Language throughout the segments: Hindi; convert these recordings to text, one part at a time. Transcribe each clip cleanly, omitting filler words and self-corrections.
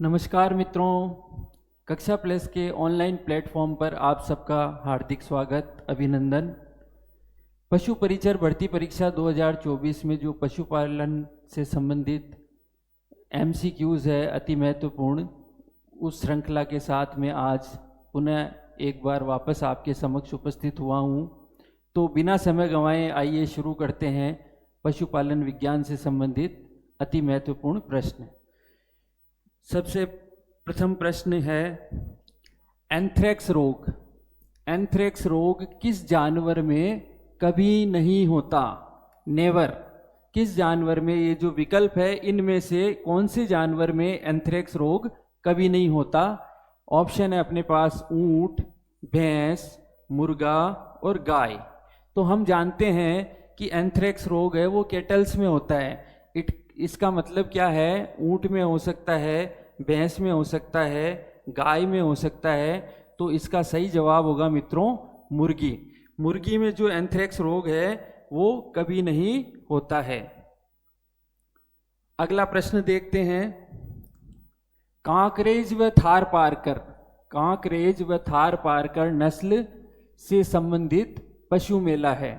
नमस्कार मित्रों, कक्षा प्लस के ऑनलाइन प्लेटफॉर्म पर आप सबका हार्दिक स्वागत, अभिनंदन। पशु परिचर भर्ती परीक्षा 2024 में जो पशुपालन से संबंधित MCQs है अति महत्वपूर्ण, उस श्रृंखला के साथ में आज पुनः एक बार वापस आपके समक्ष उपस्थित हुआ हूँ। तो बिना समय गंवाए आइए शुरू करते हैं पशुपालन विज्ञान से संबंधित अति महत्वपूर्ण प्रश्न। सबसे प्रथम प्रश्न है, एंथ्रेक्स रोग। एंथ्रेक्स रोग किस जानवर में कभी नहीं होता? नेवर। किस जानवर में, ये जो विकल्प है इनमें से कौन से जानवर में एंथ्रेक्स रोग कभी नहीं होता? ऑप्शन है अपने पास ऊंट, भैंस, मुर्गा और गाय। तो हम जानते हैं कि एंथ्रेक्स रोग है वो कैटल्स में होता है। इसका मतलब क्या है? ऊंट में हो सकता है, भैंस में हो सकता है, गाय में हो सकता है। तो इसका सही जवाब होगा मित्रों मुर्गी। मुर्गी में जो एंथ्रेक्स रोग है वो कभी नहीं होता है। अगला प्रश्न देखते हैं, कांकरेज व थारपारकर। कांकरेज व थारपारकर नस्ल से संबंधित पशु मेला है।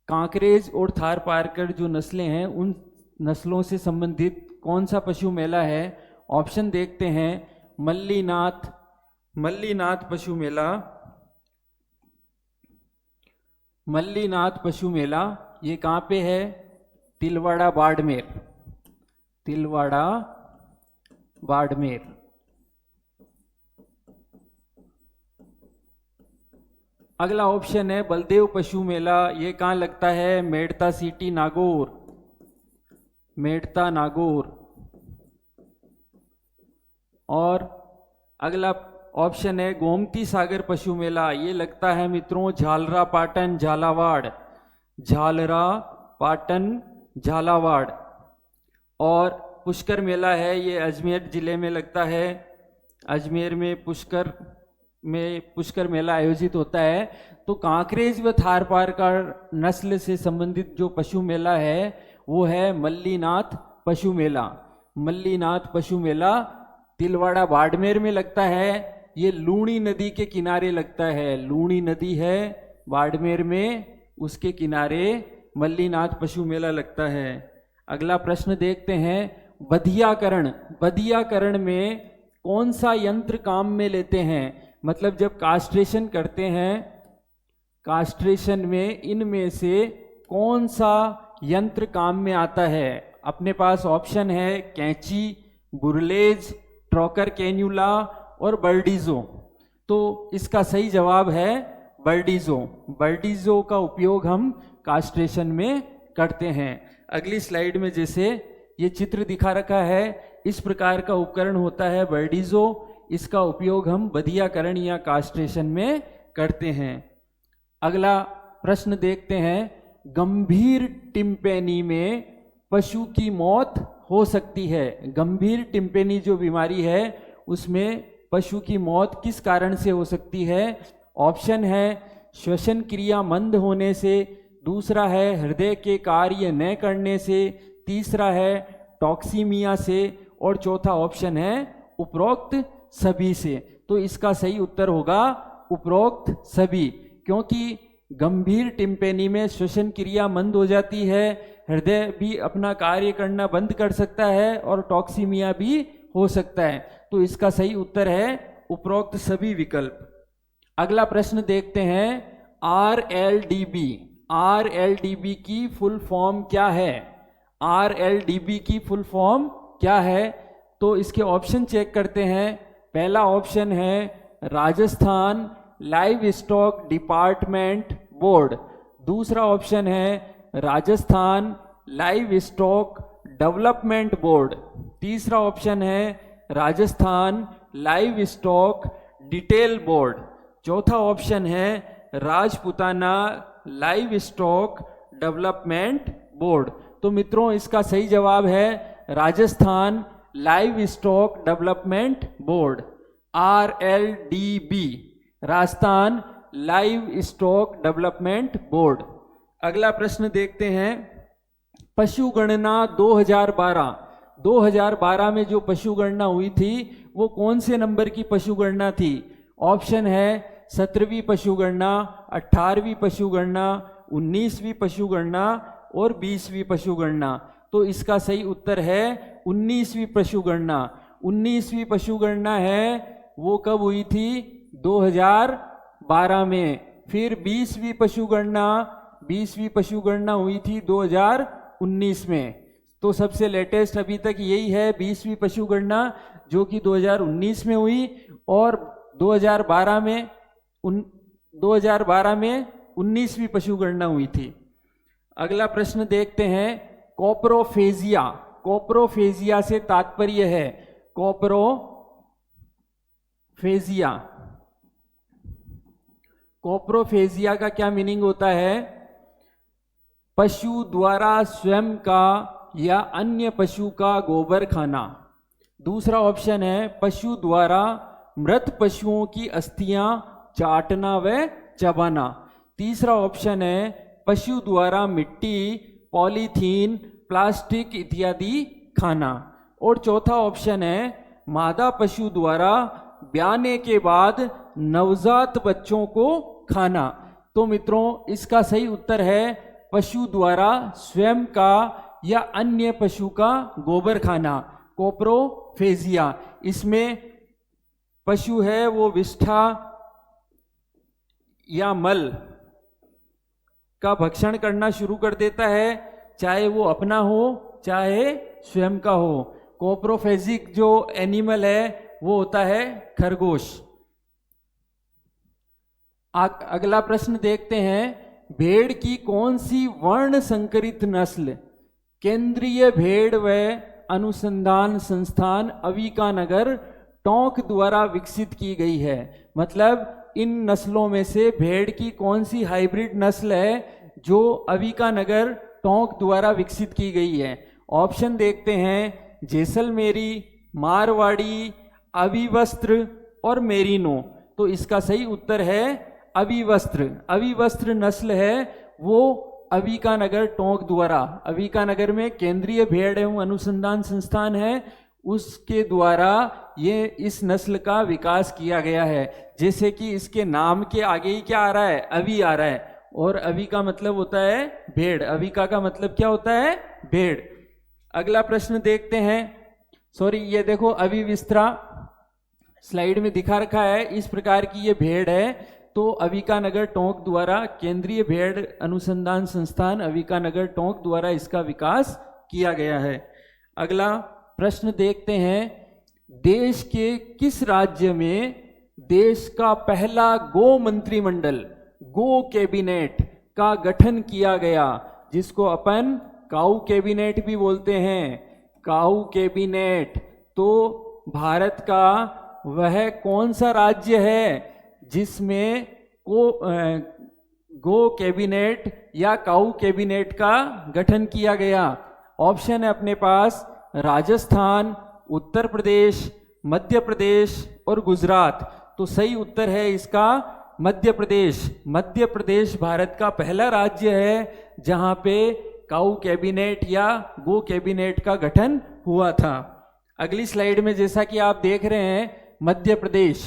कांकरेज और थारपारकर जो नस्लें हैं उन नस्लों से संबंधित कौन सा पशु मेला है? ऑप्शन देखते हैं, मल्लीनाथ पशु मेला। मल्लीनाथ पशु मेला ये कहाँ पे है? तिलवाड़ा बाड़मेर। तिलवाड़ा बाड़मेर। अगला ऑप्शन है बलदेव पशु मेला। ये कहाँ लगता है? मेड़ता सिटी नागौर। मेड़ता नागौर। और अगला ऑप्शन है गोमती सागर पशु मेला। ये लगता है मित्रों झालरा पाटन झालावाड़। झालरा पाटन झालावाड़। और पुष्कर मेला है, ये अजमेर जिले में लगता है। अजमेर में पुष्कर मेला आयोजित होता है। तो कांकरेज व थारपारकर नस्ल से संबंधित जो पशु मेला है वो है मल्लीनाथ पशु मेला। मल्लीनाथ पशु मेला तिलवाड़ा बाड़मेर में लगता है। ये लूणी नदी के किनारे लगता है। लूणी नदी है बाड़मेर में, उसके किनारे मल्लीनाथ पशु मेला लगता है। अगला प्रश्न देखते हैं, बधियाकरण। बधियाकरण में कौन सा यंत्र काम में लेते हैं? मतलब जब कास्ट्रेशन करते हैं, कास्ट्रेशन में इनमें से कौन सा यंत्र काम में आता है? अपने पास ऑप्शन है कैंची, बुरलेज, ट्रॉकर कैन्यूला और बर्डीजो। तो इसका सही जवाब है बर्डीजो। बर्डीजो का उपयोग हम कास्ट्रेशन में करते हैं। अगली स्लाइड में जैसे ये चित्र दिखा रखा है, इस प्रकार का उपकरण होता है बर्डीजो। इसका उपयोग हम बधियाकरण या कास्ट्रेशन में करते हैं। अगला प्रश्न देखते हैं, गंभीर टिम्पैनी में पशु की मौत हो सकती है। गंभीर टिम्पैनी जो बीमारी है उसमें पशु की मौत किस कारण से हो सकती है? ऑप्शन है श्वसन क्रिया मंद होने से, दूसरा है हृदय के कार्य न करने से, तीसरा है टॉक्सीमिया से और चौथा ऑप्शन है उपरोक्त सभी से। तो इसका सही उत्तर होगा उपरोक्त सभी, क्योंकि गंभीर टिम्पैनी में श्वसन क्रिया मंद हो जाती है, हृदय भी अपना कार्य करना बंद कर सकता है और टॉक्सीमिया भी हो सकता है। तो इसका सही उत्तर है उपरोक्त सभी विकल्प। अगला प्रश्न देखते हैं, RLDB। RLDB की फुल फॉर्म क्या है? RLDB की फुल फॉर्म क्या है? तो इसके ऑप्शन चेक करते हैं। पहला ऑप्शन है Rajasthan live stock department board. दूसरा ऑप्शन है Rajasthan live stock development board. तीसरा ऑप्शन है Rajasthan live stock detail board. चौथा ऑप्शन है Rajputana live stock development board. तो मित्रों इसका सही जवाब है Rajasthan live stock development board, RLDB, Rajasthan live stock development board. अगला प्रश्न देखते हैं, पशु गणना 2012 2012 में जो पशु गणना हुई थी वो कौन से नंबर की पशु गणना थी? ऑप्शन है 17वीं पशु गणना, 18वीं पशु गणना, 19वीं पशु गणना और 20वीं पशु गणना। तो इसका सही उत्तर है 19वीं पशु गणना। 19वीं पशु गणना है वो कब हुई थी? 2012 में। फिर 20वीं पशु गणना, 20वीं पशु गणना हुई थी 2019 में। तो सबसे लेटेस्ट अभी तक यही है 20वीं पशु गणना, जो कि 2019 में हुई, और 2012 में 19वीं पशु गणना हुई थी। अगला प्रश्न देखते हैं, कोप्रोफेजिया। कोप्रोफेजिया से तात्पर्य है, कोप्रोफेजिया, कोप्रोफेजिया का क्या मीनिंग होता है? पशु द्वारा स्वयं का या अन्य पशु का गोबर खाना। दूसरा ऑप्शन है पशु द्वारा मृत पशुओं की अस्थियां चाटना व चबाना। तीसरा ऑप्शन है पशु द्वारा मिट्टी, पॉलीथीन, प्लास्टिक इत्यादि खाना। और चौथा ऑप्शन है मादा पशु द्वारा ब्याने के बाद नवजात बच्चों को खाना। तो मित्रों इसका सही उत्तर है पशु द्वारा स्वयं का या अन्य पशु का गोबर खाना, कोप्रोफेजिया। इसमें पशु है वो विष्ठा या मल का भक्षण करना शुरू कर देता है, चाहे वो अपना हो चाहे स्वयं का हो। कोप्रोफेजिक जो एनिमल है वो होता है खरगोश। अगला प्रश्न देखते हैं, भेड़ की कौन सी वर्ण संकरित नस्ल केंद्रीय भेड़ व अनुसंधान संस्थान अविकानगर टोंक द्वारा विकसित की गई है? मतलब इन नस्लों में से भेड़ की कौन सी हाइब्रिड नस्ल है जो अविकानगर टोंक द्वारा विकसित की गई है? ऑप्शन देखते हैं, जैसलमेरी, मारवाड़ी, अविवस्त्र और मेरिनो। तो इसका सही उत्तर है अविवस्त्र। अविवस्त्र नस्ल है वो अविकानगर टोंक द्वारा, अविकानगर में केंद्रीय भेड़ एवं अनुसंधान संस्थान है, उसके द्वारा ये इस नस्ल का विकास किया गया है। जैसे कि इसके नाम के आगे ही क्या आ रहा है? अवि आ रहा है, और अवि का मतलब होता है भेड़, अविका का मतलब क्या होता है? भेड़। अगला प्रश्न देखते हैं, सॉरी ये देखो अविविस्त्रा स्लाइड में दिखा रखा है, इस प्रकार की ये भेड़ है। तो अविकानगर टोंक द्वारा, केंद्रीय भेड़ अनुसंधान संस्थान अविकानगर टोंक द्वारा इसका विकास किया गया है। अगला प्रश्न देखते हैं, देश के किस राज्य में देश का पहला गो मंत्रिमंडल, गो कैबिनेट का गठन किया गया, जिसको अपन काऊ कैबिनेट भी बोलते हैं, काऊ कैबिनेट। तो भारत का वह कौन सा राज्य है जिसमें गो कैबिनेट या काऊ कैबिनेट का गठन किया गया? ऑप्शन है अपने पास राजस्थान, उत्तर प्रदेश, मध्य प्रदेश और गुजरात। तो सही उत्तर है इसका मध्य प्रदेश। मध्य प्रदेश भारत का पहला राज्य है जहां पे काऊ कैबिनेट या गो कैबिनेट का गठन हुआ था। अगली स्लाइड में जैसा कि आप देख रहे हैं, Madhya Pradesh,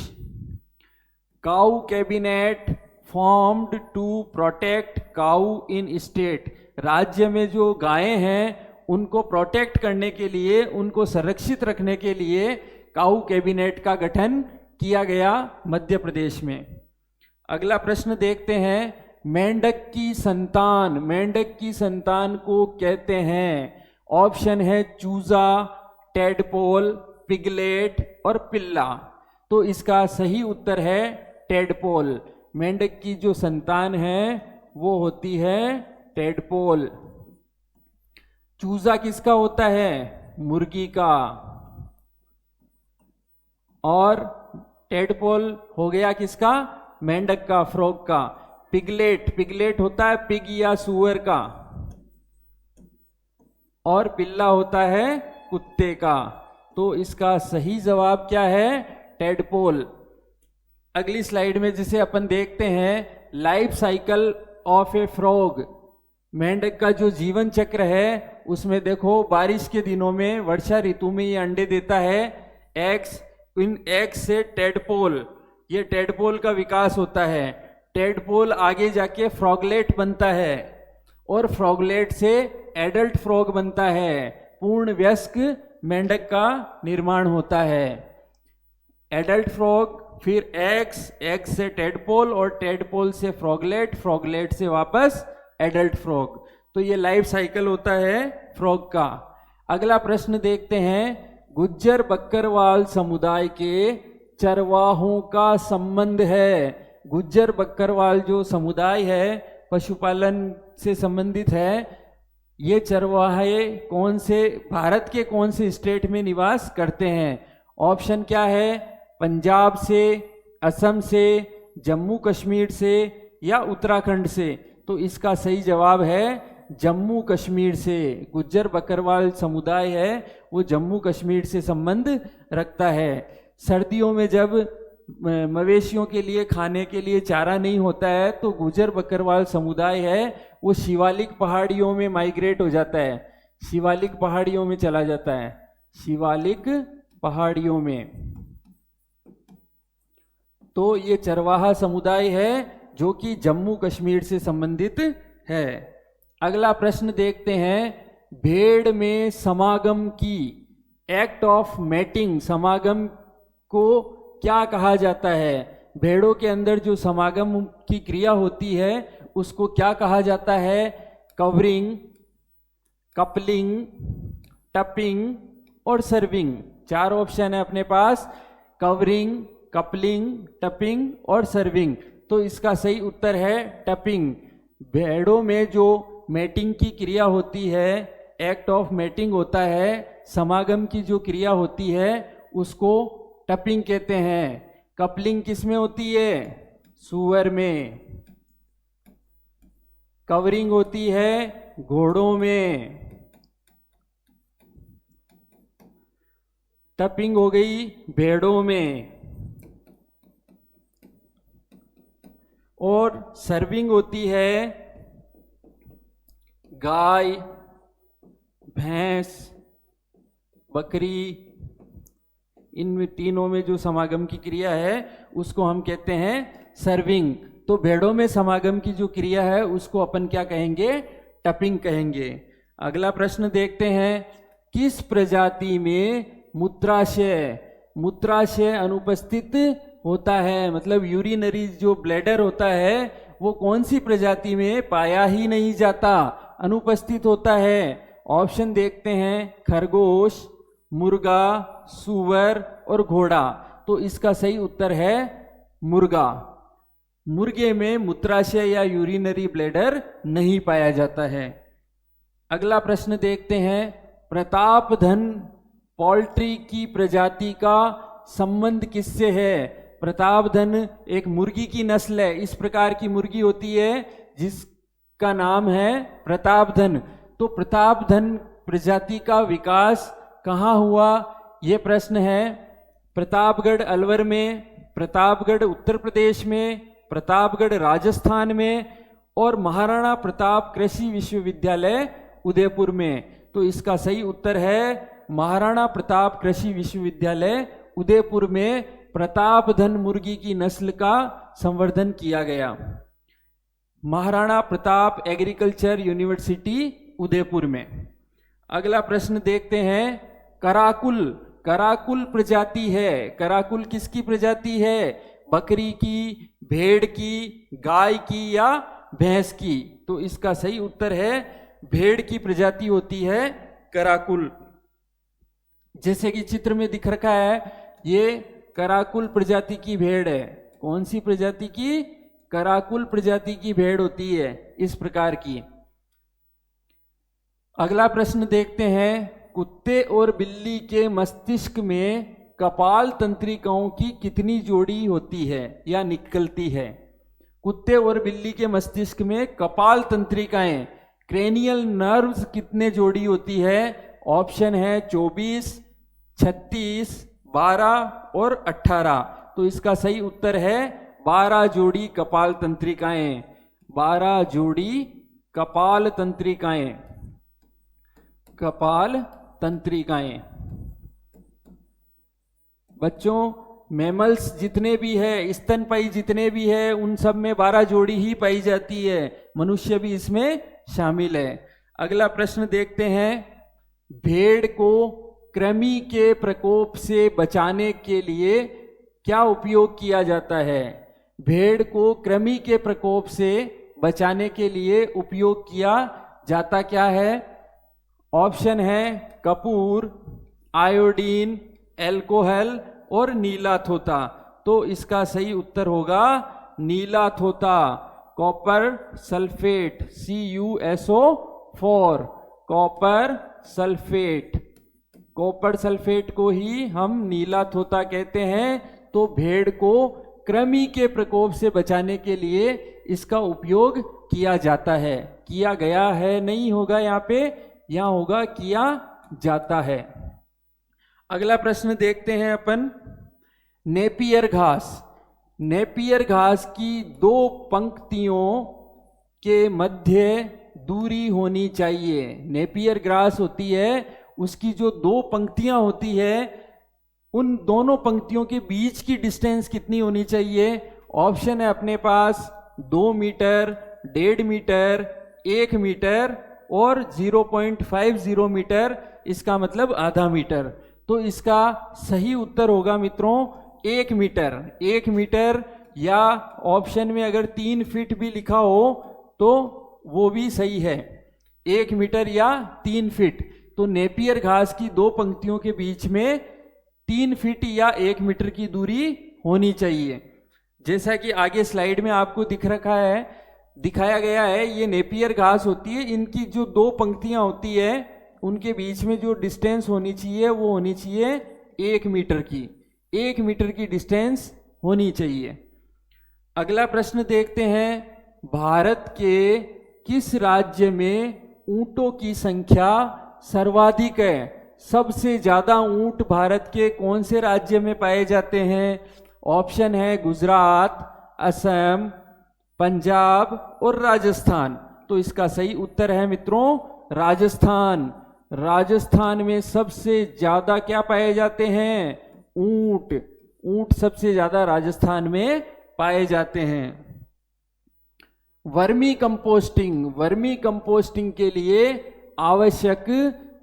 cow cabinet formed to protect cow in state. राज्य में जो गायें हैं उनको प्रोटेक्ट करने के लिए, उनको संरक्षित रखने के लिए काऊ कैबिनेट का गठन किया गया मध्य प्रदेश में। अगला प्रश्न देखते हैं, मेंढक की संतान, मेंढक की संतान को कहते हैं? ऑप्शन है चूजा, टेडपोल, पिगलेट और पिल्ला। तो इसका सही उत्तर है टेडपोल। मेंढक की जो संतान है वो होती है टेडपोल। चूजा किसका होता है? मुर्गी का। और टेडपोल हो गया किसका? मेंढक का, फ्रॉग का। पिगलेट, पिगलेट होता है पिग या सुअर का, और पिल्ला होता है कुत्ते का। तो इसका सही जवाब क्या है? टेडपोल। अगली स्लाइड में जिसे अपन देखते हैं, life cycle of A frog, मेंढक का जो जीवन चक्र है उसमें देखो बारिश के दिनों में, वर्षा ऋतु में ये अंडे देता है। एग्स, इन एग्स से टेडपोल, ये टेडपोल का विकास होता है। टेडपोल आगे जाके फ्रॉगलेट बनता है और फ्रॉगलेट से एडल्ट फ्रॉग बनता है। पूर्ण वयस्क मेंढक का निर्माण होता है। एडल्ट फ्रॉग, फिर एग्स, एग्स से टेडपोल और टेडपोल से फ्रॉगलेट, फ्रॉगलेट से वापस एडल्ट फ्रॉग। तो ये लाइफ साइकिल होता है फ्रॉग का। अगला प्रश्न देखते हैं, गुज्जर बक्करवाल समुदाय के चरवाहों का संबंध है। गुज्जर बक्करवाल जो समुदाय है पशुपालन से संबंधित है। ये चरवाहे कौन से, भारत के कौन से स्टेट में निवास करते हैं? ऑप्शन क्या है? पंजाब से, असम से, जम्मू कश्मीर से या उत्तराखंड से। तो इसका सही जवाब है जम्मू कश्मीर से। गुज्जर बकरवाल समुदाय है वो जम्मू कश्मीर से संबंध रखता है। सर्दियों में जब मवेशियों के लिए खाने के लिए चारा नहीं होता है तो गुज्जर बकरवाल समुदाय है वो शिवालिक पहाड़ियों में माइग्रेट हो जाता है, शिवालिक पहाड़ियों में चला जाता है, शिवालिक पहाड़ियों में। तो ये चरवाहा समुदाय है जो कि जम्मू कश्मीर से संबंधित है। अगला प्रश्न देखते हैं, भेड़ में समागम की, एक्ट ऑफ मैटिंग, समागम को क्या कहा जाता है? भेड़ों के अंदर जो समागम की क्रिया होती है उसको क्या कहा जाता है? कवरिंग, कपलिंग, टपिंग और सर्विंग। 4 ऑप्शन है अपने पास, कवरिंग, कपलिंग, टपिंग और सर्विंग। तो इसका सही उत्तर है टपिंग। भेड़ों में जो मैटिंग की क्रिया होती है, एक्ट ऑफ मैटिंग होता है, समागम की जो क्रिया होती है उसको टपिंग कहते हैं। कपलिंग किस में होती है? सूअर में। कवरिंग होती है घोड़ों में। टपिंग हो गई भेड़ों में। और सर्विंग होती है गाय, भैंस, बकरी। इन तीनों में जो समागम की क्रिया है उसको हम कहते हैं सर्विंग। तो भेड़ों में समागम की जो क्रिया है उसको अपन क्या कहेंगे? टपिंग कहेंगे। अगला प्रश्न देखते हैं, किस प्रजाति में मूत्राशय, मूत्राशय अनुपस्थित होता है? मतलब यूरिनरी जो ब्लैडर होता है वो कौन सी प्रजाति में पाया ही नहीं जाता, अनुपस्थित होता है? ऑप्शन देखते हैं, खरगोश, मुर्गा, सूअर और घोड़ा। तो इसका सही उत्तर है मुर्गा। मुर्गे में मूत्राशय या यूरिनरी ब्लैडर नहीं पाया जाता है। अगला प्रश्न देखते हैं, प्रतापधन पोल्ट्री की प्रजाति का संबंध किससे है? प्रतापधन एक मुर्गी की नस्ल है। इस प्रकार की मुर्गी होती है जिसका नाम है प्रतापधन। तो प्रतापधन प्रजाति का विकास कहाँ हुआ? ये प्रश्न है। प्रतापगढ़ अलवर में, प्रतापगढ़ उत्तर प्रदेश में, प्रतापगढ़ राजस्थान में और महाराणा प्रताप कृषि विश्वविद्यालय उदयपुर में। तो इसका सही उत्तर है महाराणा प्रताप कृषि विश्वविद्यालय उदयपुर में प्रतापधन मुर्गी की नस्ल का संवर्धन किया गया। महाराणा प्रताप एग्रीकल्चर यूनिवर्सिटी उदयपुर में। अगला प्रश्न देखते हैं, कराकुल, कराकुल प्रजाति है, कराकुल किसकी प्रजाति है? बकरी की, भेड़ की, गाय की या भैंस की? तो इसका सही उत्तर है भेड़ की प्रजाति होती है कराकुल। जैसे कि चित्र में दिख रखा है, ये कराकुल प्रजाति की भेड़ है। कौन सी प्रजाति की? कराकुल प्रजाति की भेड़ होती है इस प्रकार की। अगला प्रश्न देखते हैं, कुत्ते और बिल्ली के मस्तिष्क में कपाल तंत्रिकाओं की कितनी जोड़ी होती है या निकलती है? कुत्ते और बिल्ली के मस्तिष्क में कपाल तंत्रिकाएं, क्रेनियल नर्व्स कितने जोड़ी होती है? ऑप्शन है 24, 36, 12 और 18। तो इसका सही उत्तर है 12 जोड़ी कपाल तंत्रिकाएं, 12 जोड़ी कपाल तंत्रिकाएं। कपाल तंत्रिकाएं। बच्चों मैमल्स जितने भी है, स्तनपायी जितने भी है, उन सब में 12 जोड़ी ही पाई जाती है, मनुष्य भी इसमें शामिल है। अगला प्रश्न देखते हैं, भेड़ को कृमि के प्रकोप से बचाने के लिए क्या उपयोग किया जाता है? भेड़ को कृमि के प्रकोप से बचाने के लिए उपयोग किया जाता क्या है? ऑप्शन है कपूर, आयोडीन, एल्कोहल और नीला थोथा। तो इसका सही उत्तर होगा नीला थोथा, copper sulphate, CuSO4, copper sulphate. Copper sulphate को ही हम नीला थोथा कहते हैं। तो भेड़ को कृमि के प्रकोप से बचाने के लिए इसका उपयोग किया जाता है। किया गया है नहीं होगा यहाँ पे, यहाँ होगा किया जाता है। अगला प्रश्न देखते हैं अपन, नेपियर घास। नेपियर घास की 2 पंक्तियों के मध्य दूरी होनी चाहिए। नेपियर घास होती है, उसकी जो 2 पंक्तियां होती है, उन दोनों पंक्तियों के बीच की डिस्टेंस कितनी होनी चाहिए? ऑप्शन है अपने पास 2 मीटर, 1.5 मीटर, 1 मीटर और 0.50 मीटर, इसका मतलब आधा मीटर। तो इसका सही उत्तर होगा मित्रों 1 मीटर। 1 मीटर, या ऑप्शन में अगर 3 फीट भी लिखा हो तो वो भी सही है, 1 मीटर या 3 फीट। तो नेपियर घास की 2 पंक्तियों के बीच में 3 फीट या 1 मीटर की दूरी होनी चाहिए। जैसा कि आगे स्लाइड में आपको दिखाया गया है, ये नेपियर घास होती है। इनकी जो 2 पंक्तियां होती है, उनके बीच में जो डिस्टेंस होनी चाहिए वो होनी चाहिए 1 मीटर की। 1 मीटर की डिस्टेंस होनी चाहिए। अगला प्रश्न देखते हैं, भारत के किस राज्य में ऊंटों की संख्या सर्वाधिक है? सबसे ज्यादा ऊंट भारत के कौन से राज्य में पाए जाते हैं? ऑप्शन है गुजरात, असम, पंजाब और राजस्थान। तो इसका सही उत्तर है मित्रों राजस्थान। राजस्थान में सबसे ज्यादा क्या पाए जाते हैं? ऊंट। ऊंट सबसे ज्यादा राजस्थान में पाए जाते हैं। Vermi composting. वर्मी कंपोस्टिंग के लिए आवश्यक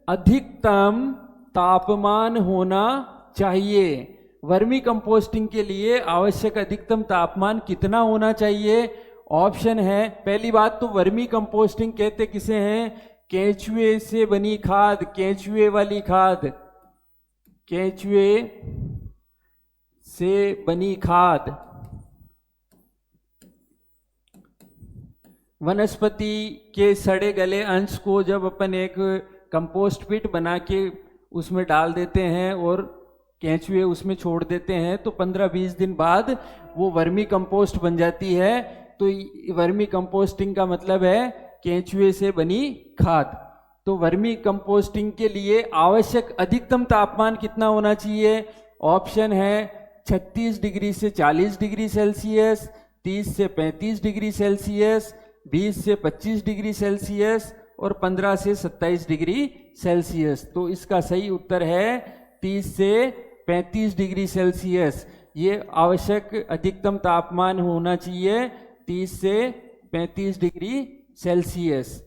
अधिकतम तापमान होना चाहिए। वर्मी कंपोस्टिंग के लिए आवश्यक अधिकतम तापमान कितना होना चाहिए? ऑप्शन है, पहली बात तो वर्मी कंपोस्टिंग कहते किसे हैं? केंचुए से बनी खाद, केंचुए वाली खाद, केंचुए से बनी खाद। वनस्पति के सड़े गले अंश को जब अपन एक कंपोस्ट पिट बना के उसमें डाल देते हैं और केंचुए उसमें छोड़ देते हैं, तो 15-20 दिन बाद वो वर्मी कंपोस्ट बन जाती है। तो वर्मी कंपोस्टिंग का मतलब है केंचुए से बनी खाद। तो वर्मी कंपोस्टिंग के लिए आवश्यक अधिकतम तापमान कितना होना चाहिए? ऑप्शन है 36 डिग्री से 40 डिग्री सेल्सियस, 30 से 35 डिग्री सेल्सियस, 20 से 25 डिग्री सेल्सियस और 15 से 27 डिग्री सेल्सियस। तो इसका सही उत्तर है 30 से 35 डिग्री सेल्सियस। ये आवश्यक अधिकतम तापमान होना चाहिए 30 से 35 डिग्री सेल्सियस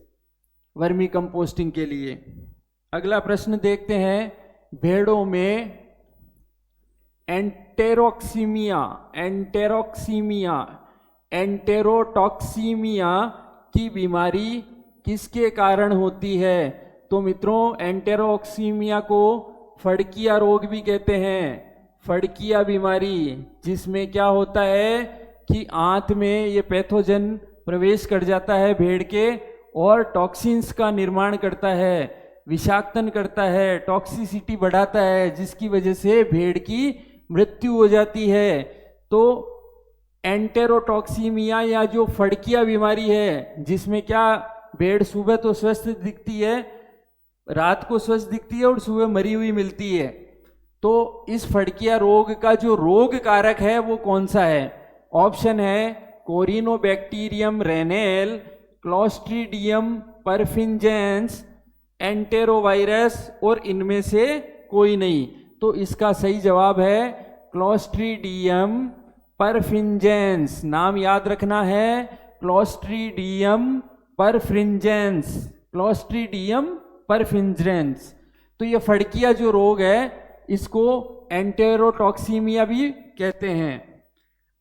वर्मी कंपोस्टिंग के लिए। अगला प्रश्न देखते हैं, भेड़ों में एंटेरोटॉक्सीमिया की बीमारी किसके कारण होती है? तो मित्रों एंटेरोटॉक्सीमिया को फड़किया रोग भी कहते हैं। फड़किया बीमारी, जिसमें क्या होता है कि आंत में ये पैथोजन प्रवेश कर जाता है भेड़ के और टॉक्सिन्स का निर्माण करता है, विषाक्तन करता है, टॉक्सिसिटी बढ़ाता है, जिसकी वजह से भेड़ की मृत्यु हो जाती है। तो एंटेरोटॉक्सीमिया या जो फड़किया बीमारी है, जिसमें क्या भेड़ सुबह तो स्वस्थ दिखती है, रात को स्वस्थ दिखती है और सुबह मरी हुई मिलती है। तो इस फड़किया रोग का जो रोग कारक है वो कौन सा है? ऑप्शन है कोरिनोबैक्टीरियम रेनेल, क्लोस्ट्रीडियम परफिंजेंस, एंटेरोवायरस और इनमें से कोई नहीं। तो इसका सही जवाब है क्लोस्ट्रीडियम परफिंजेंस। नाम याद रखना है, क्लोस्ट्रीडियम परफिंजेंस, क्लोस्ट्रीडियम परफिंजेंस। तो ये फड़किया जो रोग है इसको एंटेरोटॉक्सीमिया भी कहते हैं।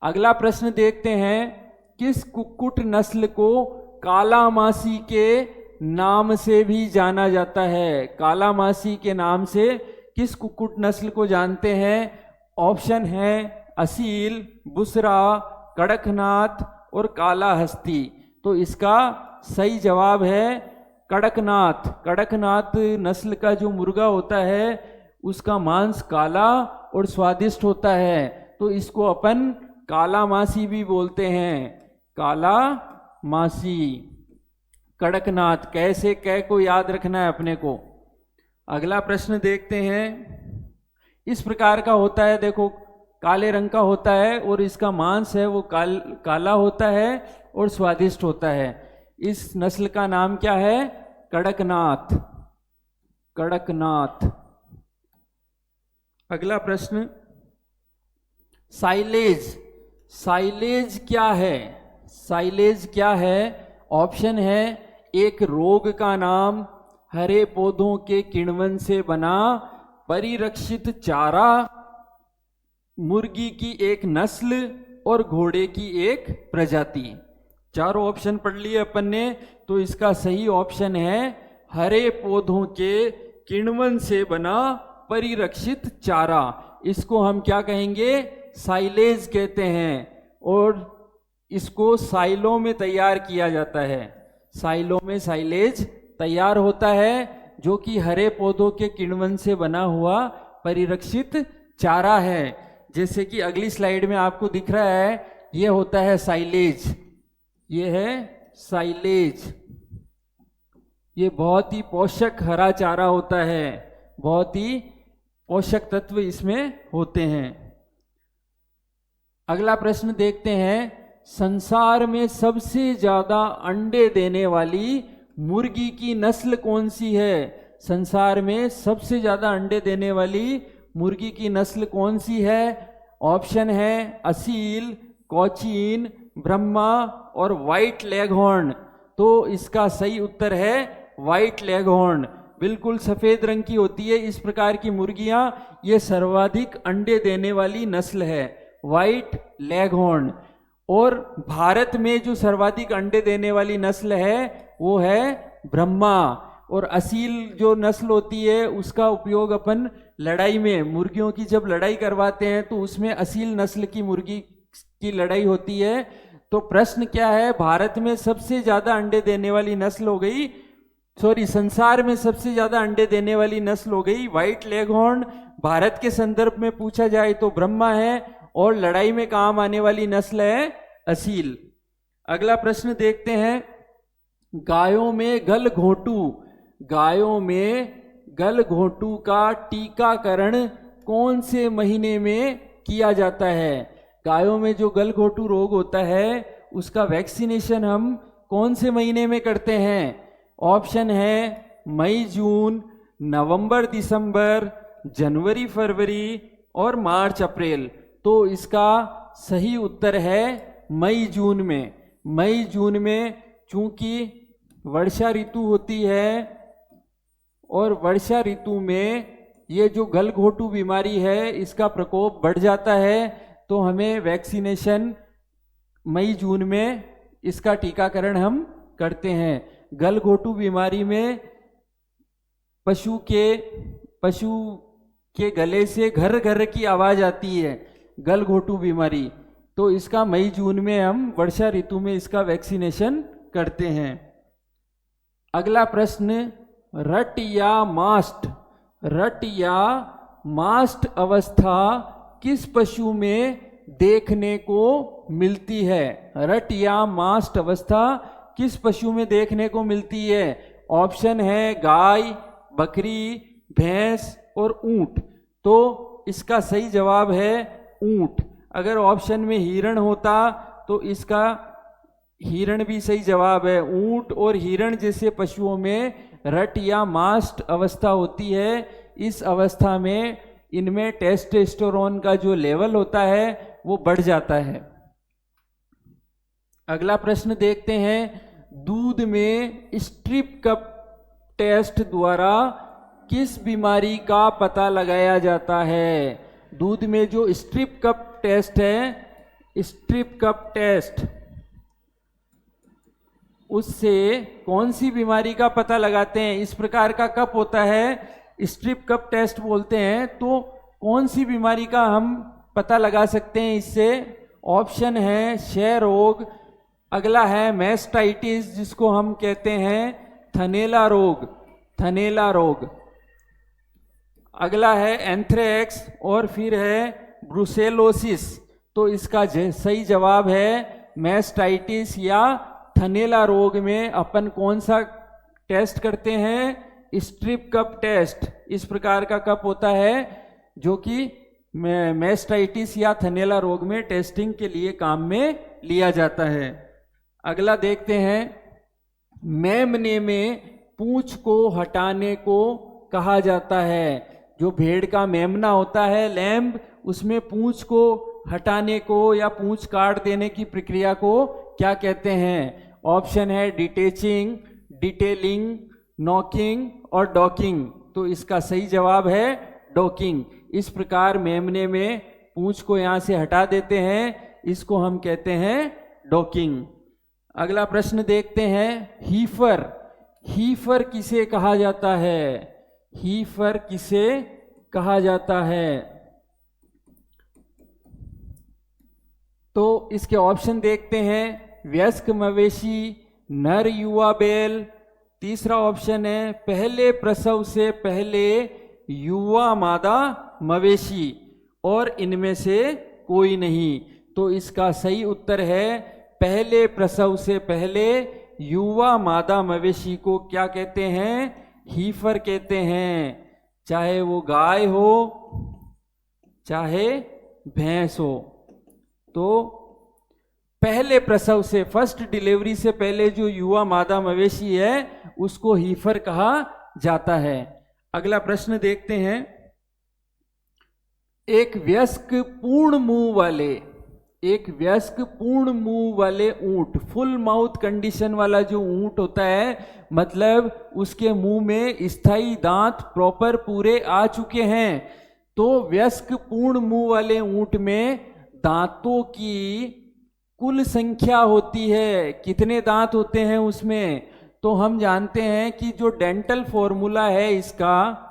अगला प्रश्न देखते हैं, किस कुक्कुट नस्ल को कालामासी के नाम से भी जाना जाता है? कालामासी के नाम से किस कुक्कुट नस्ल को जानते हैं? ऑप्शन है असील, बुसरा, कड़कनाथ और काला हस्ती। तो इसका सही जवाब है कड़कनाथ। कड़कनाथ नस्ल का जो मुर्गा होता है उसका मांस काला और स्वादिष्ट होता है, तो इसको अपन काला मासी भी बोलते हैं, काला मासी। कड़कनाथ, कैसे कै को याद रखना है अपने को। अगला प्रश्न देखते हैं, इस प्रकार का होता है, देखो काले रंग का होता है और इसका मांस है वो काला होता है और स्वादिष्ट होता है। इस नस्ल का नाम क्या है? कड़कनाथ। कड़कनाथ। अगला प्रश्न, साइलेज। साइलेज क्या है? साइलेज क्या है? ऑप्शन है एक रोग का नाम, हरे पौधों के किण्वन से बना परिरक्षित चारा, मुर्गी की एक नस्ल और घोड़े की एक प्रजाति। चारों ऑप्शन पढ़ लिए अपन ने, तो इसका सही ऑप्शन है हरे पौधों के किण्वन से बना परिरक्षित चारा। इसको हम क्या कहेंगे? साइलेज कहते हैं। और इसको साइलों में तैयार किया जाता है। साइलों में साइलेज तैयार होता है जो कि हरे पौधों के किण्वन से बना हुआ परिरक्षित चारा है। जैसे कि अगली स्लाइड में आपको दिख रहा है, यह होता है साइलेज। ये है साइलेज। ये बहुत ही पोषक हरा चारा होता है, बहुत ही पोषक तत्व इसमें होते हैं। अगला प्रश्न देखते हैं, संसार में सबसे ज्यादा अंडे देने वाली मुर्गी की नस्ल कौन सी है? संसार में सबसे ज्यादा अंडे देने वाली मुर्गी की नस्ल कौन सी है? ऑप्शन है असील, कोचीन, ब्रह्मा और व्हाइट लेगहॉर्न। तो इसका सही उत्तर है व्हाइट लेगहॉर्न। बिल्कुल सफेद रंग की होती है इस प्रकार की मुर्गियां, ये सर्वाधिक अंडे देने वाली नस्ल है, व्हाइट लेगहॉर्न। और भारत में जो सर्वाधिक अंडे देने वाली नस्ल है वो है ब्रह्मा। और असील जो नस्ल होती है उसका उपयोग अपन लड़ाई में, मुर्गियों की जब लड़ाई करवाते हैं तो उसमें असील नस्ल की मुर्गी की लड़ाई होती है। तो प्रश्न क्या है? भारत में सबसे ज्यादा अंडे देने वाली नस्ल हो गई, संसार में सबसे ज्यादा अंडे देने वाली नस्ल हो गई व्हाइट लेगहॉर्न। भारत के संदर्भ में पूछा जाए तो ब्रह्मा है, और लड़ाई में काम आने वाली नस्ल है असील। अगला प्रश्न देखते हैं, गायों में गलघोंटू। गायों में गलघोंटू का टीकाकरण कौन से महीने में किया जाता है? गायों में जो गलघोंटू रोग होता है उसका वैक्सीनेशन हम कौन से महीने में करते हैं? ऑप्शन है मई जून, नवंबर दिसंबर, जनवरी फरवरी और मार्च अप्रैल। तो इसका सही उत्तर है मई जून में। मई जून में चूंकि वर्षा ऋतु होती है और वर्षा ऋतु में ये जो गलघोंटू बीमारी है इसका प्रकोप बढ़ जाता है, तो हमें वैक्सीनेशन मई जून में इसका टीकाकरण हम करते हैं। गलघोंटू बीमारी में पशु के गले से घर घर की आवाज आती है, गलघोंटू बीमारी। तो इसका मई जून में हम वर्षा ऋतु में इसका वैक्सीनेशन करते हैं। अगला प्रश्न, रट या मास्ट। रट या मास्ट अवस्था किस पशु में देखने को मिलती है? रट या मास्ट अवस्था किस पशु में देखने को मिलती है? ऑप्शन है गाय, बकरी, भैंस और ऊंट। तो इसका सही जवाब है ऊंट। अगर ऑप्शन में हिरण होता तो इसका हिरण भी सही जवाब है। ऊंट और हिरण जैसे पशुओं में रट या मास्ट अवस्था होती है। इस अवस्था में इनमें टेस्टोस्टेरोन का जो लेवल होता है वो बढ़ जाता है। अगला प्रश्न देखते हैं, दूध में स्ट्रिप कप टेस्ट द्वारा किस बीमारी का पता लगाया जाता है? दूध में जो स्ट्रिप कप टेस्ट है, स्ट्रिप कप टेस्ट, उससे कौन सी बीमारी का पता लगाते हैं? इस प्रकार का कप होता है, स्ट्रिप कप टेस्ट बोलते हैं। तो कौन सी बीमारी का हम पता लगा सकते हैं इससे? ऑप्शन है क्षय रोग, अगला है मैस्टाइटिस जिसको हम कहते हैं थनैला रोग, थनैला रोग, अगला है एंथ्रेक्स और फिर है ब्रुसेलोसिस। तो इसका सही जवाब है मैस्टाइटिस या थनैला रोग में अपन कौन सा टेस्ट करते हैं? Strip cup test. इस प्रकार का कप होता है जो कि मैस्टाइटिस या थनैला रोग में टेस्टिंग के लिए काम में लिया जाता है। अगला देखते हैं, मेमने में पूंछ को हटाने को कहा जाता है। जो भेड़ का मेमना होता है, लैम्ब, उसमें पूंछ को हटाने को या पूंछ काट देने की प्रक्रिया को क्या कहते हैं? ऑप्शन है डिटेचिंग, डिटेलिंग, नॉकिंग और डॉकिंग। तो इसका सही जवाब है डॉकिंग। इस प्रकार मेमने में पूंछ को यहाँ से हटा देते हैं, इसको हम कहते हैं डॉकिंग। अगला प्रश्न देखते हैं, हीफर, हीफर किसे कहा जाता है? हीफर किसे कहा जाता है? तो इसके ऑप्शन देखते हैं, वयस्क मवेशी, नर युवा बैल, तीसरा ऑप्शन है पहले प्रसव से पहले युवा मादा मवेशी, और इनमें से कोई नहीं। तो इसका सही उत्तर है पहले प्रसव से पहले युवा मादा मवेशी को क्या कहते हैं? हीफर कहते हैं। चाहे वो गाय हो चाहे भैंस हो। तो पहले प्रसव से, फर्स्ट डिलीवरी से पहले जो युवा मादा मवेशी है उसको हीफर कहा जाता है। अगला प्रश्न देखते हैं, एक वयस्क पूर्ण मुंह वाले, एक वयस्क पूर्ण मुंह वाले ऊंट, फुल माउथ कंडीशन वाला जो ऊंट होता है, मतलब उसके मुंह में स्थायी दांत प्रॉपर पूरे आ चुके हैं। तो वयस्क पूर्ण मुंह वाले ऊंट में दांतों की कुल संख्या होती है, कितने दांत होते हैं उसमें? तो हम जानते हैं कि जो डेंटल फॉर्मूला है इसका,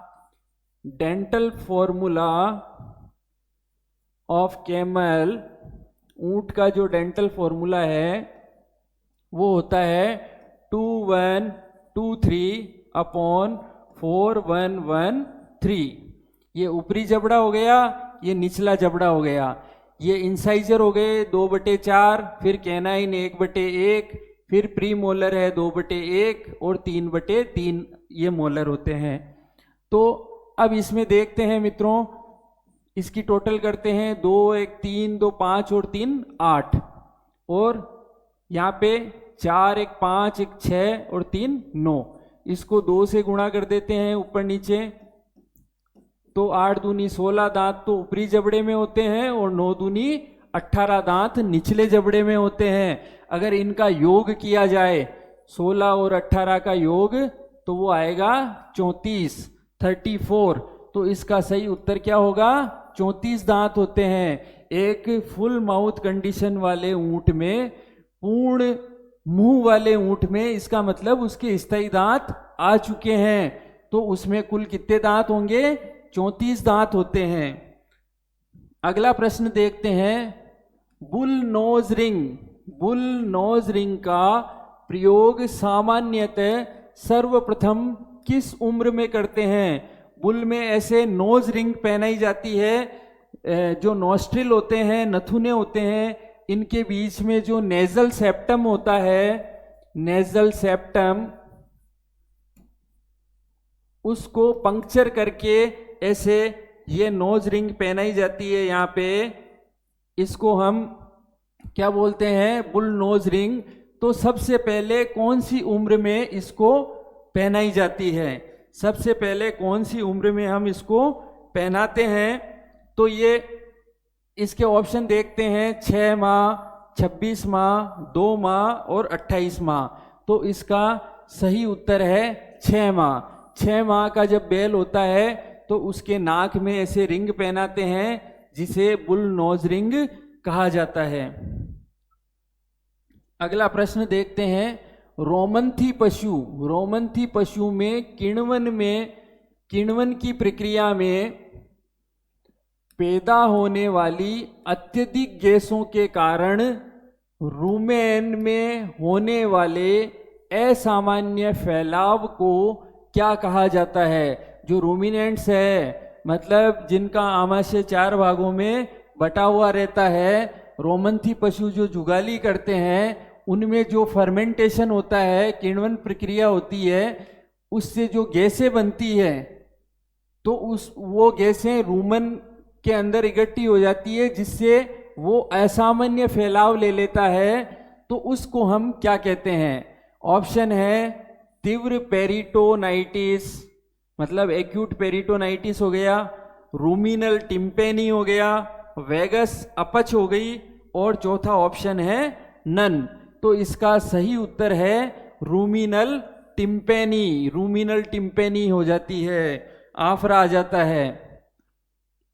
डेंटल फॉर्मूला ऑफ कैमल, ऊंट का जो डेंटल फॉर्मूला है वो होता है 2123/4113। ये ऊपरी जबड़ा हो गया, ये निचला जबड़ा हो गया, ये इंसाइजर हो गए 2/4, फिर कैनाइन 1/1, फिर प्री मोलर है 2/1 और 3/3 ये मोलर होते हैं। तो अब इसमें देखते हैं मित्रों, इसकी टोटल करते हैं, 2 1 3 2 5 और 3 8, और यहाँ पे 4 1 5 1 6 और 3 9। इसको 2 से गुणा कर देते हैं ऊपर नीचे, तो 8 दूनी 16 दांत तो ऊपरी जबड़े में होते हैं और 9 दूनी 18 दांत निचले जबड़े में होते हैं। अगर इनका योग किया जाए, 16 और 18 का योग, तो वो आएगा 34। तो इसका सही उत्तर क्या होगा? 34 दांत होते हैं। एक फुल माउथ कंडीशन वाले ऊंट में, पूर्ण मुंह वाले ऊंट में, इसका मतलब उसके स्थायी दांत आ चुके हैं। तो उसमें कुल कितने दांत होंगे? 34 दांत होते हैं। अगला प्रश्न देखते हैं, bull nose ring, bull nose ring का प्रयोग सामान्यतः सर्वप्रथम किस उम्र में करते हैं? बुल में ऐसे नोज रिंग पहनाई जाती है, जो नॉस्ट्रिल होते हैं, नथुने होते हैं, इनके बीच में जो नेजल सेप्टम होता है, नेजल सेप्टम, उसको पंक्चर करके ऐसे ये नोज रिंग पहनाई जाती है यहाँ पे। इसको हम क्या बोलते हैं? Bull nose ring. तो सबसे पहले कौन सी उम्र में इसको पहनाई जाती है। सबसे पहले कौन सी उम्र में हम इसको पहनाते हैं? तो ये इसके ऑप्शन देखते हैं, 6 माह, 26 माह, 2 माह और 28 माह। तो इसका सही उत्तर है 6 माह। 6 माह का जब बैल होता है तो उसके नाक में ऐसे रिंग पहनाते हैं जिसे बुल नोज रिंग कहा जाता है। अगला प्रश्न देखते हैं, रोमंथी पशु में किण्वन की प्रक्रिया में पैदा होने वाली अत्यधिक गैसों के कारण रुमेन में होने वाले असामान्य फैलाव को क्या कहा जाता है? जो रूमिनेंट्स है, मतलब जिनका आमाशय 4 भागों में बटा हुआ रहता है, रोमंथी पशु जो जुगाली करते हैं, उनमें जो फर्मेंटेशन होता है, किण्वन प्रक्रिया होती है, उससे जो गैसें बनती है, तो वो गैसें रूमन के अंदर इकट्ठी हो जाती है, जिससे वो असामान्य फैलाव ले लेता है। तो उसको हम क्या कहते हैं? ऑप्शन है तीव्र पेरिटोनाइटिस, मतलब एक्यूट पेरिटोनाइटिस हो गया, रूमिनल टिम्पेनी हो गया, वेगस अपच हो गई, और चौथा ऑप्शन है नन। तो इसका सही उत्तर है रूमिनल टिम्पेनी हो जाती है, आफरा आ जाता है।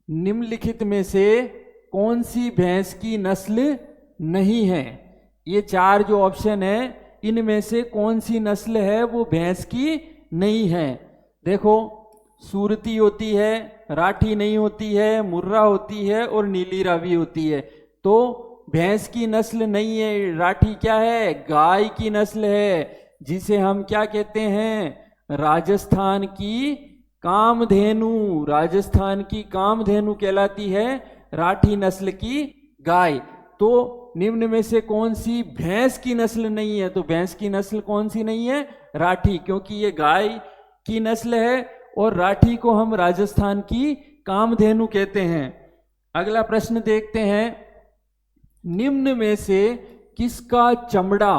निम्नलिखित में से कौन सी भैंस की नस्ल नहीं है? ये 4 जो ऑप्शन है, इनमें से कौन सी नस्ल है वो भैंस की नहीं है? देखो, सूरती होती है, राठी नहीं होती है, मुर्रा होती है और नीली रावी होती है। तो भैंस की नस्ल नहीं है। राठी क्या है? गाय की नस्ल है, जिसे हम क्या कहते हैं? राजस्थान की कामधेनु कहलाती है राठी नस्ल की गाय। तो निम्न में से कौन सी भैंस की नस्ल नहीं है? तो भैंस की नस्ल कौन सी नहीं है? राठी, क्योंकि ये गाय की नस्ल है, और राठी को हम राजस्थान की कामधेनु कहते हैं। अगला प्रश्न देखते हैं, निम्न में से किसका चमड़ा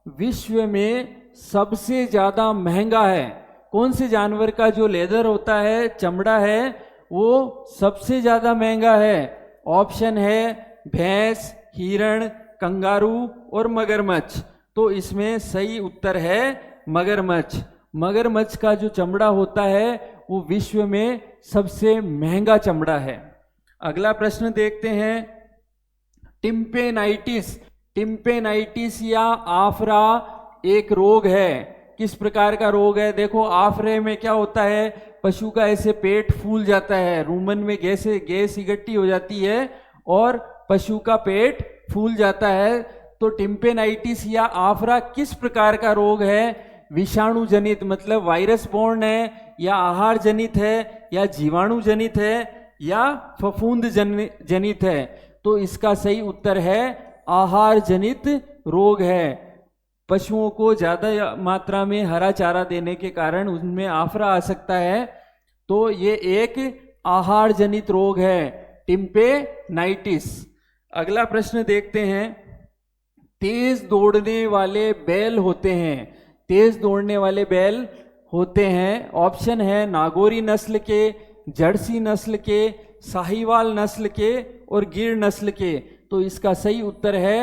विश्व में सबसे ज्यादा महंगा है? कौन से जानवर का जो लेदर होता है, चमड़ा है, वो सबसे ज्यादा महंगा है? ऑप्शन है भैंस, हिरण, कंगारू और मगरमच्छ। तो इसमें सही उत्तर है मगरमच्छ। मगरमच्छ का जो चमड़ा होता है वो विश्व में सबसे महंगा चमड़ा है। अगला प्रश्न देखते हैं, टिम्पेनाइटिस या आफरा एक रोग है। किस प्रकार का रोग है? देखो, आफरे में क्या होता है, पशु का ऐसे पेट फूल जाता है, रूमन में गैस इकट्ठी हो जाती है और पशु का पेट फूल जाता है। तो टिम्पेनाइटिस या आफरा किस प्रकार का रोग है? विषाणु जनित, मतलब वायरस बोर्न है, या आहार जनित है, या जीवाणु जनित है, या फफूंद जनित है? तो इसका सही उत्तर है आहार जनित रोग है। पशुओं को ज्यादा मात्रा में हरा चारा देने के कारण उनमें आफरा आ सकता है। तो ये एक आहार जनित रोग है, टिम्पेनाइटिस। अगला प्रश्न देखते हैं, तेज दौड़ने वाले बैल होते हैं। ऑप्शन है नागौरी नस्ल के, जर्सी नस्ल के, साहिवाल नस्ल के और गिर नस्ल के। तो इसका सही उत्तर है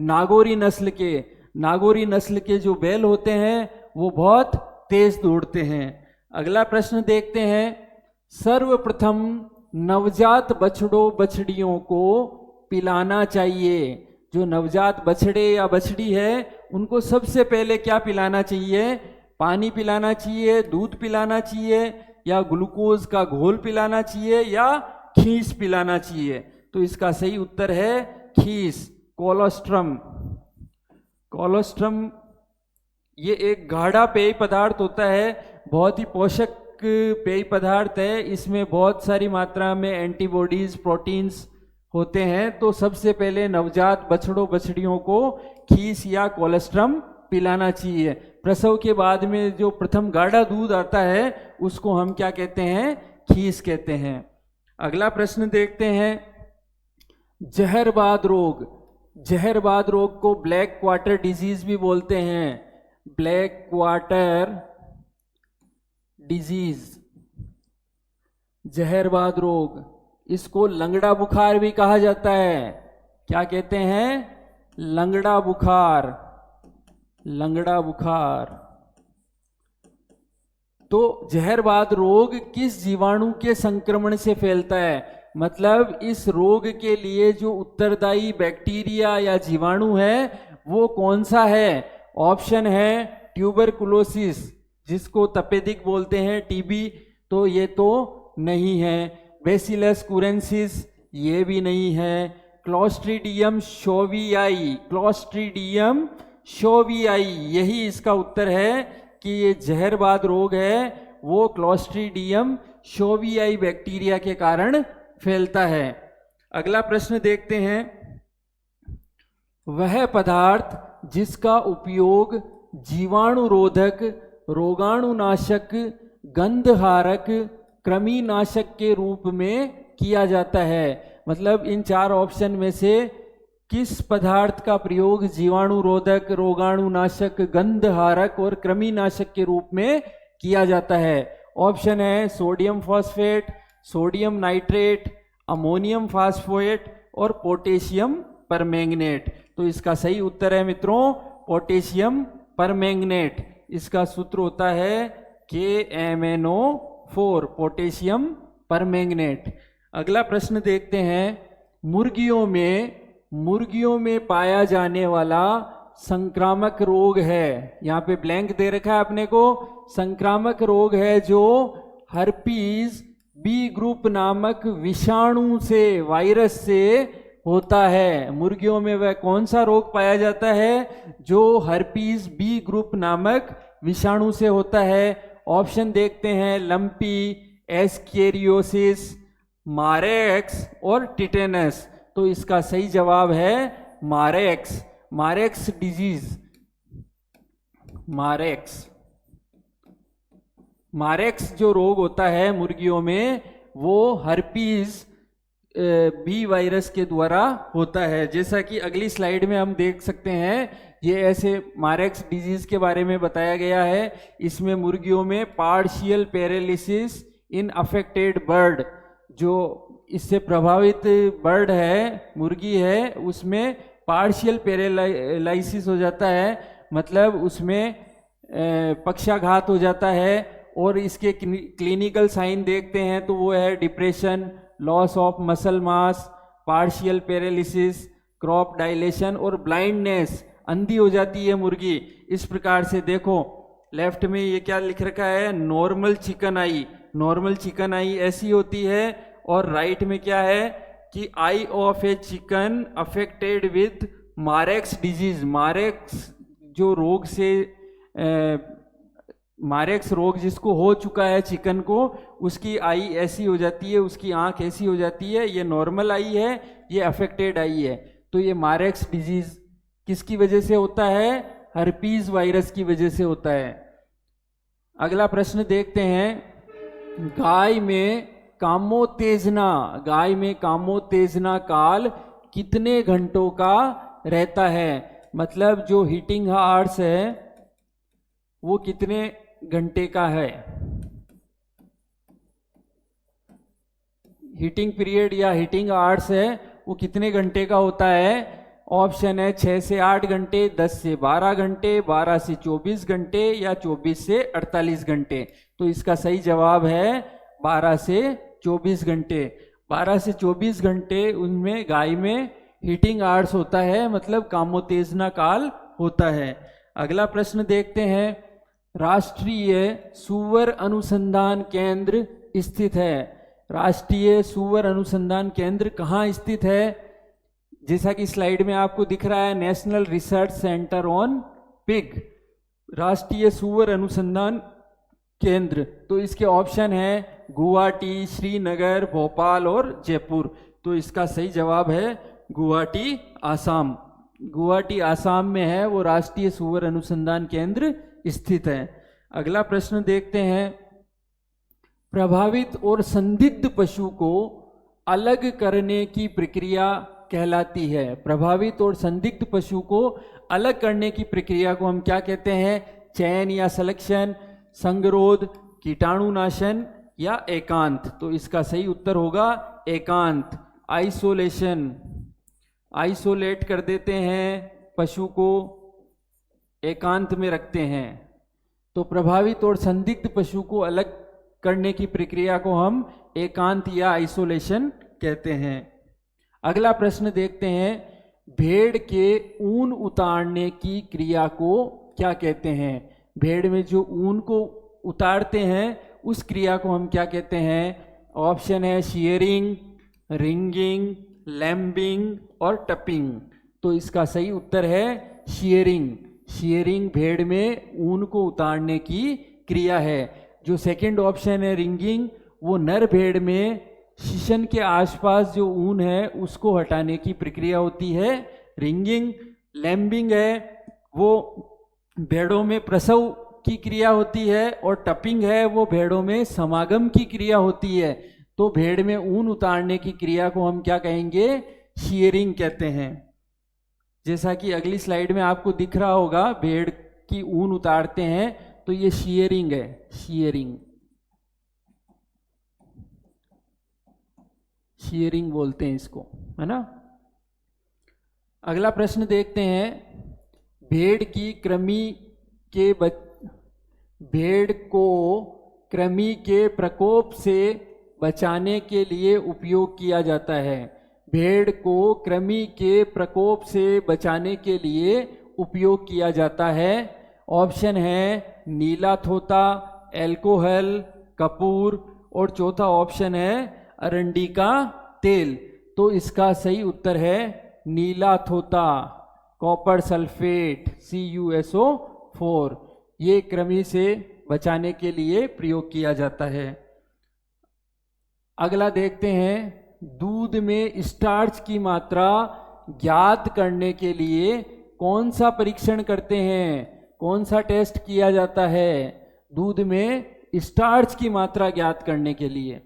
नागौरी नस्ल के। नागौरी नस्ल के जो बैल होते हैं वो बहुत तेज दौड़ते हैं। अगला प्रश्न देखते हैं, सर्वप्रथम नवजात बछड़ियों को पिलाना चाहिए। जो नवजात बछड़े या बछड़ी है उनको सबसे पहले क्या पिलाना चाहिए? पानी पिलाना चाहिए, दूध पिलाना चाहिए, या ग्लूकोज का घोल पिलाना चाहिए, या खीस पिलाना चाहिए? तो इसका सही उत्तर है खीस, कोलोस्ट्रम। ये एक गाढ़ा पेय पदार्थ होता है, बहुत ही पोषक पेय पदार्थ है। इसमें बहुत सारी मात्रा में एंटीबॉडीज, प्रोटीन्स होते हैं। तो सबसे पहले नवजात बछड़ियों को खीस या कोलोस्ट्रम पिलाना चाहिए। प्रसव के बाद में जो प्रथम गाढ़ा दूध आता है उसको हम क्या कहते हैं? खीस कहते हैं। अगला प्रश्न देखते हैं, जहरबाद रोग को ब्लैक क्वार्टर डिजीज भी बोलते हैं। ब्लैक क्वार्टर डिजीज, जहरबाद रोग, इसको लंगड़ा बुखार भी कहा जाता है। क्या कहते हैं? लंगड़ा बुखार, लंगड़ा बुखार। तो जहरबाद रोग किस जीवाणु के संक्रमण से फैलता है? मतलब इस रोग के लिए जो उत्तरदायी बैक्टीरिया या जीवाणु है वो कौन सा है? ऑप्शन है ट्यूबरकुलोसिस, जिसको तपेदिक बोलते हैं, टीबी, तो ये तो नहीं है। बेसिलस कुरेंसिस, ये भी नहीं है। क्लोस्ट्रीडियम शोवियाई, क्लोस्ट्रीडियम शोवियाई, यही इसका उत्तर है कि ये जहरबाद रोग है वो क्लोस्ट्रीडियम शोवियाई बैक्टीरिया के कारण फैलता है। अगला प्रश्न देखते हैं। वह पदार्थ जिसका उपयोग जीवाणुरोधक, रोगाणुनाशक, गंधहारक, कृमिनाशक के रूप में किया जाता है। मतलब इन चार ऑप्शन में से किस पदार्थ का प्रयोग जीवाणुरोधक, रोगाणुनाशक, गंधहारक और कृमिनाशक के रूप में किया जाता है? ऑप्शन है sodium phosphate, sodium nitrate, ammonium phosphate और पोटेशियम परमैंगनेट। तो इसका सही उत्तर है मित्रों पोटेशियम परमैंगनेट। इसका सूत्र होता है KMnO4, पोटेशियम परमैंगनेट। अगला प्रश्न देखते हैं। मुर्गियों में पाया जाने वाला संक्रामक रोग है, यहाँ पे ब्लैंक दे रखा है अपने को, संक्रामक रोग है जो हर्पीज बी ग्रुप नामक विषाणु से, वायरस से होता है। मुर्गियों में वह कौन सा रोग पाया जाता है जो हर्पीज बी ग्रुप नामक विषाणु से होता है? ऑप्शन देखते हैं लंपी, एस्केरियोसिस, मारेक्स और टिटेनस। तो इसका सही जवाब है मारेक्स, मारेक्स डिजीज। मारेक्स जो रोग होता है मुर्गियों में वो हर्पीज बी वायरस के द्वारा होता है। जैसा कि अगली स्लाइड में हम देख सकते हैं, ये ऐसे मारेक्स डिजीज के बारे में बताया गया है। इसमें मुर्गियों में पार्शियल पैरालिसिस इन अफेक्टेड बर्ड, जो इससे प्रभावित बर्ड है, मुर्गी है, उसमें पार्शियल पैरालिसिस हो जाता है, मतलब उसमें पक्षाघात हो जाता है। और इसके क्लिनिकल साइन देखते हैं तो वो है depression, loss of muscle mass, partial paralysis, crop dilation और ब्लाइंडनेस, अंधी हो जाती है मुर्गी। इस प्रकार से देखो लेफ्ट में ये क्या लिख रखा है, normal chicken eye, normal chicken eye ऐसी होती है। और राइट में क्या है कि eye of a chicken affected with Marek's disease, Marek's जो रोग से मारेक्स रोग जिसको हो चुका है चिकन को, उसकी आई ऐसी हो जाती है, उसकी आंख ऐसी हो जाती है। ये नॉर्मल आई है, ये अफेक्टेड आई है। तो ये मारेक्स डिजीज किसकी वजह से होता है? हर्पीज वायरस की वजह से होता है। अगला प्रश्न देखते हैं। गाय में कामोत्तेजना काल कितने घंटों का रहता है? मतलब जो हीटिंग हार्स है वो कितने घंटे का है? हीटिंग पीरियड या हीटिंग आवर्स है वो कितने घंटे का होता है? ऑप्शन है 6 से 8 घंटे, 10 से 12 घंटे, 12 से 24 घंटे या 24 से 48 घंटे। तो इसका सही जवाब है 12 से 24 घंटे। 12 से 24 घंटे उनमें गाय में हीटिंग आवर्स होता है, मतलब कामोत्तेजना काल होता है। अगला प्रश्न देखते हैं। राष्ट्रीय सूअर अनुसंधान केंद्र स्थित है। राष्ट्रीय सूअर अनुसंधान केंद्र कहाँ स्थित है? जैसा कि स्लाइड में आपको दिख रहा है, national research centre on pig, राष्ट्रीय सूअर अनुसंधान केंद्र। तो इसके ऑप्शन है गुवाहाटी, श्रीनगर, भोपाल और जयपुर। तो इसका सही जवाब है गुवाहाटी, आसाम। गुवाहाटी आसाम में है वो राष्ट्रीय सूअर अनुसंधान केंद्र स्थित है। अगला प्रश्न देखते हैं। प्रभावित और संदिग्ध पशु को अलग करने की प्रक्रिया कहलाती है। प्रभावित और संदिग्ध पशु को अलग करने की प्रक्रिया को हम क्या कहते हैं? चयन या सिलेक्शन, संगरोध, कीटाणुनाशन या एकांत? तो इसका सही उत्तर होगा एकांत, आइसोलेशन। आइसोलेट कर देते हैं, पशु को एकांत में रखते हैं। तो प्रभावित और संदिग्ध पशु को अलग करने की प्रक्रिया को हम एकांत या आइसोलेशन कहते हैं। अगला प्रश्न देखते हैं, भेड़ के ऊन उतारने की क्रिया को क्या कहते हैं? भेड़ में जो ऊन को उतारते हैं उस क्रिया को हम क्या कहते हैं? ऑप्शन है शीयरिंग, रिंगिंग, लैम्बिंग और टपिंग। तो इसका सही उत्तर है शीयरिंग। शीयरिंग भेड़ में ऊन को उतारने की क्रिया है। जो सेकंड ऑप्शन है रिंगिंग, वो नर भेड़ में शीशन के आसपास जो ऊन है उसको हटाने की प्रक्रिया होती है, रिंगिंग। लैम्बिंग है वो भेड़ों में प्रसव की क्रिया होती है, और टपिंग है वो भेड़ों में समागम की क्रिया होती है। तो भेड़ में ऊन उतारने की क्रिया को हम क्या कहेंगे? शीयरिंग कहते हैं। जैसा कि अगली स्लाइड में आपको दिख रहा होगा, भेड़ की ऊन उतारते हैं तो ये शीयरिंग है, शीयरिंग, शीयरिंग बोलते हैं इसको, है ना। अगला प्रश्न देखते हैं, भेड़ की कृमि के भेड़ को कृमि के प्रकोप से बचाने के लिए उपयोग किया जाता है। भेड़ को कृमि के प्रकोप से बचाने के लिए उपयोग किया जाता है। ऑप्शन है नीला थोता, एल्कोहल, कपूर, और चौथा ऑप्शन है अरंडी का तेल। तो इसका सही उत्तर है नीला थोता, कॉपर सल्फेट, CuSO4। ये कृमि से बचाने के लिए प्रयोग किया जाता है। अगला देखते हैं, दूध में स्टार्च की मात्रा ज्ञात करने के लिए कौन सा परीक्षण करते हैं? कौन सा टेस्ट किया जाता है दूध में स्टार्च की मात्रा ज्ञात करने के लिए?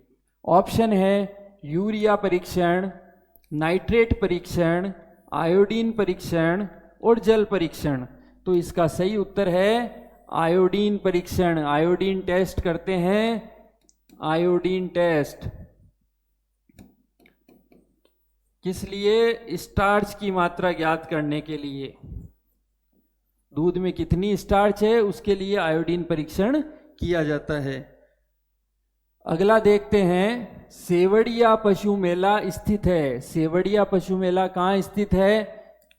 ऑप्शन है यूरिया परीक्षण, नाइट्रेट परीक्षण, आयोडीन परीक्षण और जल परीक्षण। तो इसका सही उत्तर है आयोडीन परीक्षण। आयोडीन टेस्ट करते हैं, आयोडीन टेस्ट। किस लिए? स्टार्च की मात्रा ज्ञात करने के लिए। दूध में कितनी स्टार्च है उसके लिए आयोडीन परीक्षण किया जाता है। अगला देखते हैं, सेवड़िया पशु मेला स्थित है। सेवड़िया पशु मेला कहाँ स्थित है?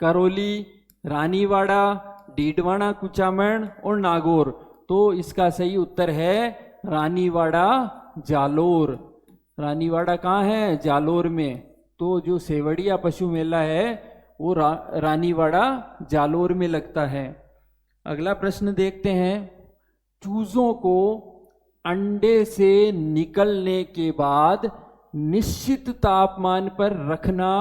करौली, रानीवाड़ा, डीडवाना, कुचामन और नागौर। तो इसका सही उत्तर है रानीवाड़ा, जालोर। रानीवाड़ा कहाँ है? जालोर में। तो जो सेवड़िया पशु मेला है वो रानीवाड़ा, जालोर में लगता है। अगला प्रश्न देखते हैं, चूजों को अंडे से निकलने के बाद निश्चित तापमान पर रखना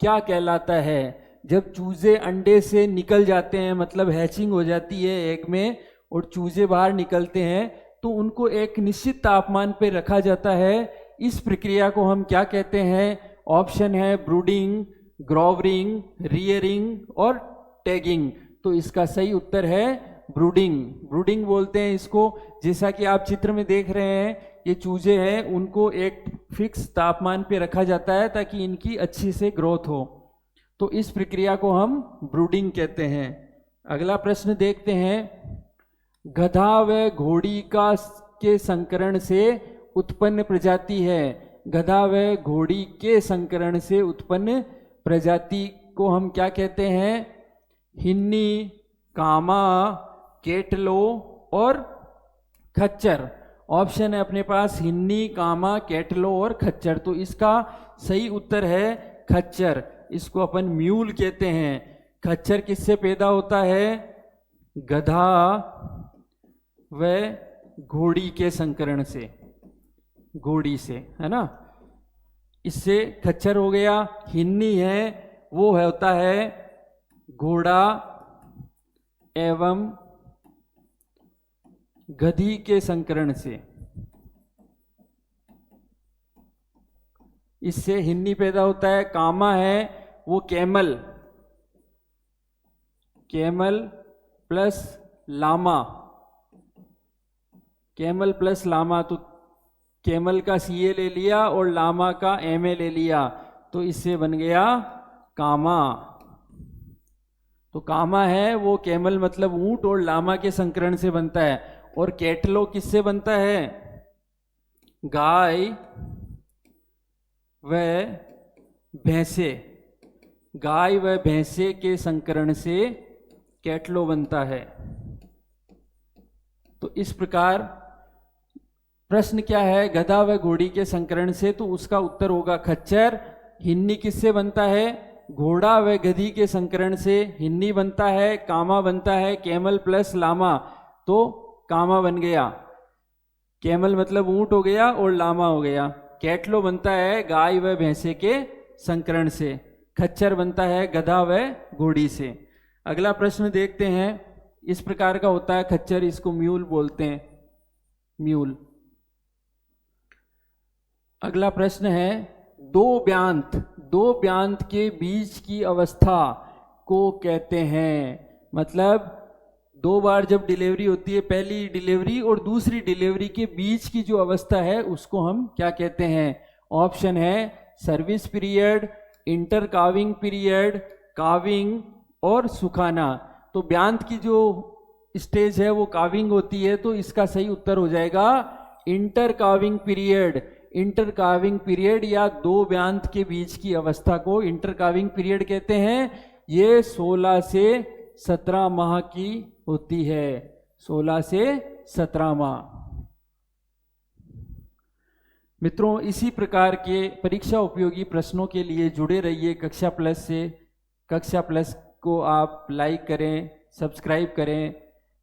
क्या कहलाता है? जब चूजे अंडे से निकल जाते हैं, मतलब हैचिंग हो जाती है एग में और चूजे बाहर निकलते हैं, तो उनको एक निश्चित तापमान पर रखा जाता है। इस प्रक्रिया को हम क्या कहते हैं? ऑप्शन है ब्रूडिंग, ग्रोवरिंग, रियरिंग और टैगिंग। तो इसका सही उत्तर है ब्रूडिंग। ब्रूडिंग बोलते हैं इसको। जैसा कि आप चित्र में देख रहे हैं, ये चूजे हैं, उनको एक फिक्स तापमान पे रखा जाता है ताकि इनकी अच्छी से ग्रोथ हो। तो इस प्रक्रिया को हम ब्रूडिंग कहते हैं। अगला प्रश्न देखते हैं, गधा व घोड़ी के संकरण से उत्पन्न प्रजाति है। गधा व घोड़ी के संकरण से उत्पन्न प्रजाति को हम क्या कहते हैं? हिन्नी, कामा, केटलो और खच्चर। ऑप्शन है अपने पास हिन्नी, कामा, केटलो और खच्चर। तो इसका सही उत्तर है खच्चर। इसको अपन म्यूल कहते हैं। खच्चर किससे पैदा होता है? गधा व घोड़ी के संकरण से, घोड़ी से, है ना। इससे खच्चर हो गया। हिन्नी है वो होता है घोड़ा एवं गधी के संकरण से, इससे हिन्नी पैदा होता है। कामा है वो camel, camel plus llama, camel plus llama, तो कैमल का CA ले लिया और लामा का MA ले लिया, तो इससे बन गया कामा। तो कामा है वो कैमल मतलब ऊंट और लामा के संकरण से बनता है। और कैटलो किससे बनता है? गाय व भैंसे, गाय व भैंसे के संकरण से कैटलो बनता है। तो इस प्रकार प्रश्न क्या है? गधा व घोड़ी के संकरण से, तो उसका उत्तर होगा खच्चर। हिन्नी किससे बनता है? घोड़ा व गधी के संकरण से हिन्नी बनता है, कामा बनता है। कैमल प्लस लामा, तो कामा बन गया। कैमल मतलब ऊंट हो गया और लामा हो गया। कैटलो बनता है गाय व भैंसे के संकरण से। खच्चर बनता है गधा व घोड़ी से। अगला प्रश्न देखते हैं। इस प्रकार का होता है खच्चर, इसको म्यूल बोलते हैं, म्यूल। अगला प्रश्न है, दो ब्यांत के बीच की अवस्था को कहते हैं। मतलब 2 बार जब डिलीवरी होती है, पहली डिलीवरी और दूसरी डिलीवरी के बीच की जो अवस्था है उसको हम क्या कहते हैं? ऑप्शन है service period, inter calving period, calving और सुखाना। तो ब्यांत की जो स्टेज है वो काविंग होती है, तो इसका सही उत्तर हो जाएगा inter calving period. Inter calving period या 2 ब्यांत के बीच की अवस्था को इंटर काविंग पीरियड कहते हैं। ये 16 से 17 माह की होती है, 16 से 17 माह। मित्रों, इसी प्रकार के परीक्षा उपयोगी प्रश्नों के लिए जुड़े रहिए कक्षा प्लस से। कक्षा प्लस को आप लाइक करें, सब्सक्राइब करें